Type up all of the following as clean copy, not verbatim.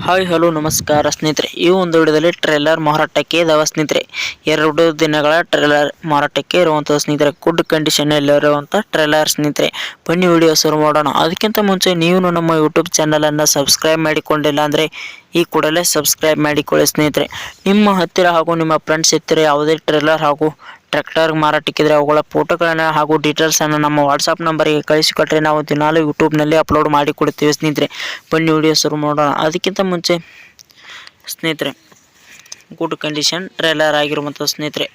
Hi hello ನಮಸ್ಕಾರ ಸ್ನೇಹಿತರೆ, ಈ ಒಂದು ವಿಡಿಯೋದಲ್ಲಿ ಟ್ರೇಲರ್ ಮಾರಾಟಕ್ಕೆ ಇದಾವ ಸ್ನೇಹಿತರೆ. 2 ದಿನಗಳ ಟ್ರೇಲರ್ ಮಾರಾಟಕ್ಕೆ ಇರುವಂತಹ ಸ್ನೇಹಿತರೆ, ಗುಡ್ ಕಂಡೀಷನ್ ಇರುವಂಥ ಟ್ರೇಲರ್ ಸ್ನೇಹಿತರೆ. ಬನ್ನಿ ವಿಡಿಯೋ ಶುರು ಮಾಡೋಣ. ಅದಕ್ಕಿಂತ ಮುಂಚೆ ನೀವು ನಮ್ಮ ಯೂಟ್ಯೂಬ್ ಚಾನಲನ್ನು ಸಬ್ಸ್ಕ್ರೈಬ್ ಮಾಡಿಕೊಂಡಿಲ್ಲ ಅಂದರೆ ಈ ಕೂಡಲೇ ಸಬ್ಸ್ಕ್ರೈಬ್ ಮಾಡಿಕೊಳ್ಳಿ ಸ್ನೇಹಿತರೆ. ನಿಮ್ಮ ಹತ್ತಿರ ಹಾಗೂ ನಿಮ್ಮ ಫ್ರೆಂಡ್ಸ್ ಹತ್ತಿರ ಯಾವುದೇ ಟ್ರೇಲರ್ ಹಾಗೂ ಟ್ರ್ಯಾಕ್ಟರ್ ಮಾರಾಟಕ್ಕಿದ್ರೆ ಅವುಗಳ ಫೋಟೋಗಳನ್ನು ಹಾಗೂ ಡೀಟೇಲ್ಸನ್ನು ನಮ್ಮ ವಾಟ್ಸಪ್ ನಂಬರಿಗೆ ಕಳಿಸಿಕೊಟ್ಟರೆ ನಾವು ದಿನಾಲು ಯೂಟ್ಯೂಬ್ನಲ್ಲಿ ಅಪ್ಲೋಡ್ ಮಾಡಿ ಕೊಡ್ತೀವಿ ಸ್ನೇಹಿತರೆ. ಬನ್ನಿ ವಿಡಿಯೋ ಶುರು ಮಾಡೋಣ. ಅದಕ್ಕಿಂತ ಮುಂಚೆ ಸ್ನೇಹಿತರೆ, ಗುಡ್ ಕಂಡೀಷನ್ ಟ್ರೇಲರ್ ಆಗಿರುವಂಥ ಸ್ನೇಹಿತರೆ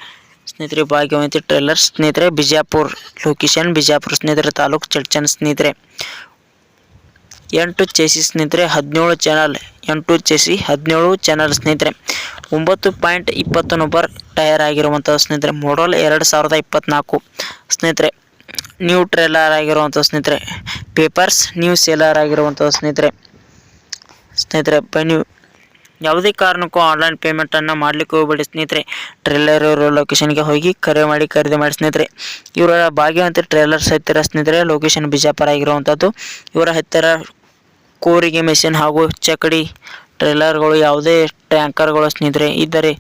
ಭಾಗ್ಯವಂತಿ ಟ್ರೇಲರ್ ಸ್ನೇಹಿತರೆ, ಬಿಜಾಪುರ ಲೊಕೇಶನ್ ಬಿಜಾಪುರ ಸ್ನೇಹಿತರೆ, ತಾಲೂಕು ಚಡ್ಚನ್ ಸ್ನೇಹಿತರೆ. 8 ಚೆಸಿ ಸ್ನೇಹಿತರೆ, 17 ಚಾನಲ್, 8 ಚೆಸಿ 17 ಚಾನಲ್ ಸ್ನೇಹಿತರೆ. 9.20 ನಂಬರ್ ಟೈರ್ ಆಗಿರುವಂಥ ಸ್ನೇಹಿತರೆ. ಮಾಡಲ್ 2024 ಸ್ನೇಹಿತರೆ. ನ್ಯೂ ಟ್ರೇಲರ್ ಆಗಿರುವಂಥ ಸ್ನೇಹಿತರೆ. ಪೇಪರ್ಸ್ ನ್ಯೂ ಸೇಲರ್ ಆಗಿರುವಂಥ ಸ್ನೇಹಿತರೆ. ಬನ್ನಿ, ಯಾವುದೇ ಕಾರಣಕ್ಕೂ ಆನ್ಲೈನ್ ಪೇಮೆಂಟನ್ನು ಮಾಡಲಿಕ್ಕೆ ಹೋಗಬೇಡಿ ಸ್ನೇಹಿತರೆ. ಟ್ರೇಲರ್ ಇರೋ ಲೊಕೇಶನ್ಗೆ ಹೋಗಿ ಖರೀದಿ ಮಾಡಿ ಸ್ನೇಹಿತರೆ. ಇವರ ಭಾಗ್ಯವಂತ ಟ್ರೇಲರ್ಸ್ ಹತ್ತಿರ ಸ್ನೇಹಿತರೆ, ಲೊಕೇಶನ್ ಬಿಜಾಪುರ ಆಗಿರುವಂಥದ್ದು. ಇವರ ಹತ್ತಿರ ಕೂರಿಗೆ ಮೆಷಿನ್ ಹಾಗೂ ಚಕಡಿ ಟ್ರೇಲರ್ಗಳು, ಯಾವುದೇ ಟ್ಯಾಂಕರ್ಗಳು ಸ್ನೇಹಿತರೆ ಇದ್ದರೆ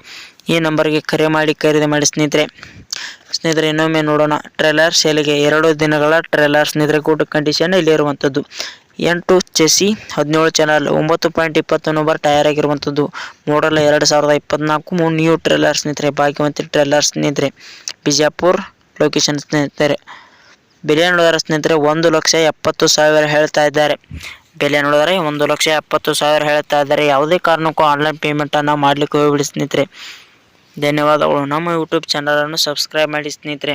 ಈ ನಂಬರ್ಗೆ ಖರೀದಿ ಮಾಡಿ ಸ್ನೇಹಿತರೆ. ಇನ್ನೊಮ್ಮೆ ನೋಡೋಣ. ಟ್ರೇಲರ್ ಸೇಲಿಗೆ 2 ದಿನಗಳ ಟ್ರೇಲರ್ ಸ್ನೇಹಿತರೆ, ಗುಡ್ ಕಂಡೀಷನ್ ಇಲ್ಲಿ ಇರುವಂಥದ್ದು. 8 ಚೆಸಿ 17 ಚಾನಲ್, 9.20 ನಂಬರ್ ಟೈರ್ ಆಗಿರುವಂಥದ್ದು. ಮಾಡಲ್ 2024 ನ್ಯೂ ಟ್ರೇಲರ್ ಸ್ನೇಹಿತರೆ. ಭಾಗ್ಯವಂತಿ ಟ್ರೇಲರ್ ಸ್ನೇಹಿತರೆ, ಬಿಜಾಪುರ್ ಲೊಕೇಶನ್ ಸ್ನೇಹಿತರೆ. ಬೆಲೆ ನೋಡಿದರೆ ಸ್ನೇಹಿತರೆ 1,70,000 ಹೇಳ್ತಾ ಇದ್ದಾರೆ. 1,70,000 ಹೇಳ್ತಾ ಇದ್ದಾರೆ. ಯಾವುದೇ ಕಾರಣಕ್ಕೂ ಆನ್ಲೈನ್ ಪೇಮೆಂಟನ್ನು ಮಾಡಲಿಕ್ಕೆ ಹೋಗಬೇಡಿ ಸ್ನೇಹಿತರೆ. ಧನ್ಯವಾದಗಳು. ನಮ್ಮ ಯೂಟ್ಯೂಬ್ ಚಾನಲನ್ನು ಸಬ್ಸ್ಕ್ರೈಬ್ ಮಾಡಿ ಸ್ನೇಹಿತರೆ.